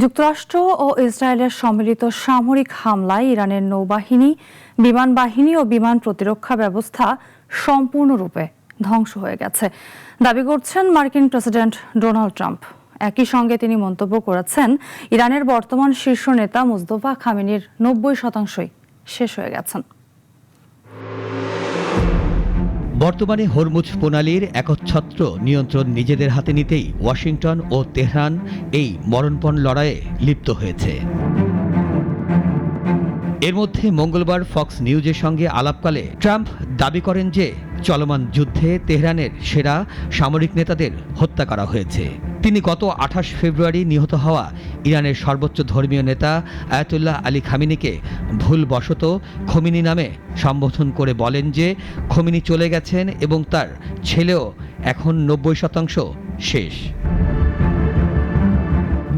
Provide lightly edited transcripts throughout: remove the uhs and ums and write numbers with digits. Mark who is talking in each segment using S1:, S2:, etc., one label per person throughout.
S1: যুক্তরাষ্ট্র ও ইসরায়েলের সম্মিলিত সামরিক হামলায় ইরানের নৌবাহিনী, বিমান বাহিনী ও বিমান প্রতিরক্ষা ব্যবস্থা সম্পূর্ণরূপে ধ্বংস হয়ে গেছে দাবি করছেন মার্কিন প্রেসিডেন্ট ডোনাল্ড ট্রাম্প। একই সঙ্গে তিনি মন্তব্য করেছেন, ইরানের বর্তমান শীর্ষ নেতা মুস্তফা খামেনির ৯০% শেষ হয়ে গেছেন।
S2: বর্তমানে হরমুজ প্রণালীর একচ্ছত্র নিয়ন্ত্রণ নিজেদের হাতে নিতেই ওয়াশিংটন ও তেহরান এই মরণপণ লড়াইয়ে লিপ্ত হয়েছে। এর মধ্যে মঙ্গলবার ফক্স নিউজের সঙ্গে আলাপকালে ট্রাম্প দাবি করেন যে চলমান যুদ্ধে তেহরানের সেরা সামরিক নেতাদের হত্যা করা হয়েছে। তিনি গত ২৮ ফেব্রুয়ারি নিহত হওয়া ইরানের সর্বোচ্চ ধর্মীয় নেতা আয়াতুল্লাহ আলী খামেনিকে ভুলবশত খোমেনি নামে সম্বোধন করে বলেন যে খোমেনি চলে গেছেন এবং তার ছেলেও এখন ৯০% শেষ।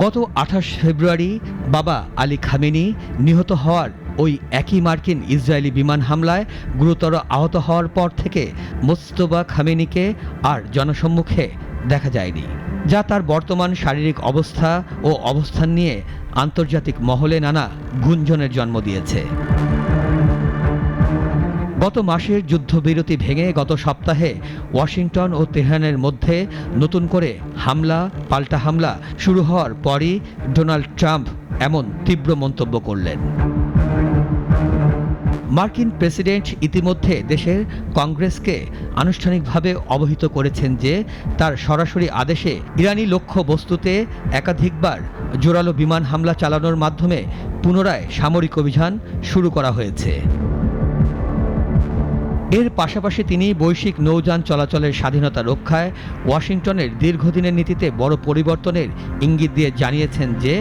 S2: গত ২৮ ফেব্রুয়ারি বাবা আলী খামেনি নিহত হওয়ার ওই একই মার্কিন ইসরায়েলি বিমান হামলায় গুরুতর আহত হওয়ার পর থেকে মুস্তফা খামেনিকে আর জনসম্মুখে দেখা যায়নি, যা তার বর্তমান শারীরিক অবস্থা ও অবস্থান নিয়ে আন্তর্জাতিক মহলে নানা গুঞ্জনের জন্ম দিয়েছে। গত মাসের যুদ্ধবিরতি ভেঙে গত সপ্তাহে ওয়াশিংটন ও তেহরানের মধ্যে নতুন করে হামলা পাল্টা হামলা শুরু হওয়ার পরই ডোনাল্ড ট্রাম্প এমন তীব্র মন্তব্য করলেন। মার্কিন প্রেসিডেন্ট ইতিমধ্যে দেশের কংগ্রেসকে আনুষ্ঠানিকভাবে অবহিত করেছেন যে তার সরাসরি আদেশে ইরানি লক্ষ্যবস্তুতে একাধিকবার জোরালো বিমান হামলা চালানোর মাধ্যমে পুনরায় সামরিক অভিযান শুরু করা হয়েছে। এর পাশাপাশি তিনি বৈশ্বিক নৌযান চলাচলের স্বাধীনতা রক্ষায় ওয়াশিংটনের দীর্ঘদিনের নীতিতে বড় পরিবর্তনের ইঙ্গিত দিয়ে জানিয়েছেন যে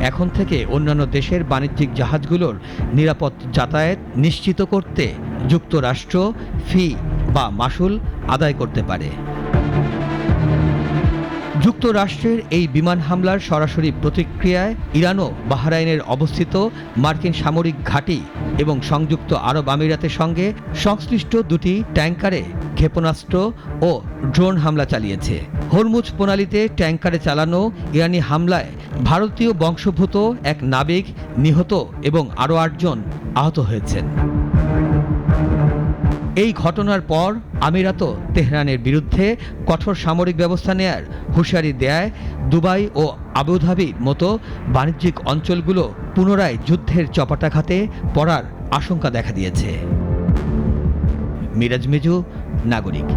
S2: এখন থেকে অন্যান্য দেশের বাণিজ্যিক জাহাজগুলোর নিরাপদ যাতায়াত নিশ্চিত করতে যুক্তরাষ্ট্র ফি বা মাশুল আদায় করতে পারে। যুক্তরাষ্ট্রের এই বিমান হামলার সরাসরি প্রতিক্রিয়ায় ইরান ও বাহরাইনের অবস্থিত মার্কিন সামরিক ঘাঁটি এবং সংযুক্ত আরব আমিরাতের সঙ্গে সংশ্লিষ্ট দুটি ট্যাঙ্কারে ক্ষেপণাস্ত্র ও ড্রোন হামলা চালিয়েছে। হরমুজ প্রণালীতে ট্যাঙ্কারে চালানো ইরানি হামলায় ভারতীয় বংশোদ্ভূত এক নাবিক নিহত এবং আরও ৮ জন আহত হয়েছেন। এই ঘটনার পর আমিরাতও তেহরানের বিরুদ্ধে কঠোর সামরিক ব্যবস্থা নেয়ার হুঁশিয়ারি দেয় দুবাই ও আবুধাবির মতো বাণিজ্যিক অঞ্চলগুলো পুনরায় যুদ্ধের চপাটাঘাতে পড়ার আশঙ্কা দেখা দিয়েছে। মিরাজ মিজু, নাগরিক।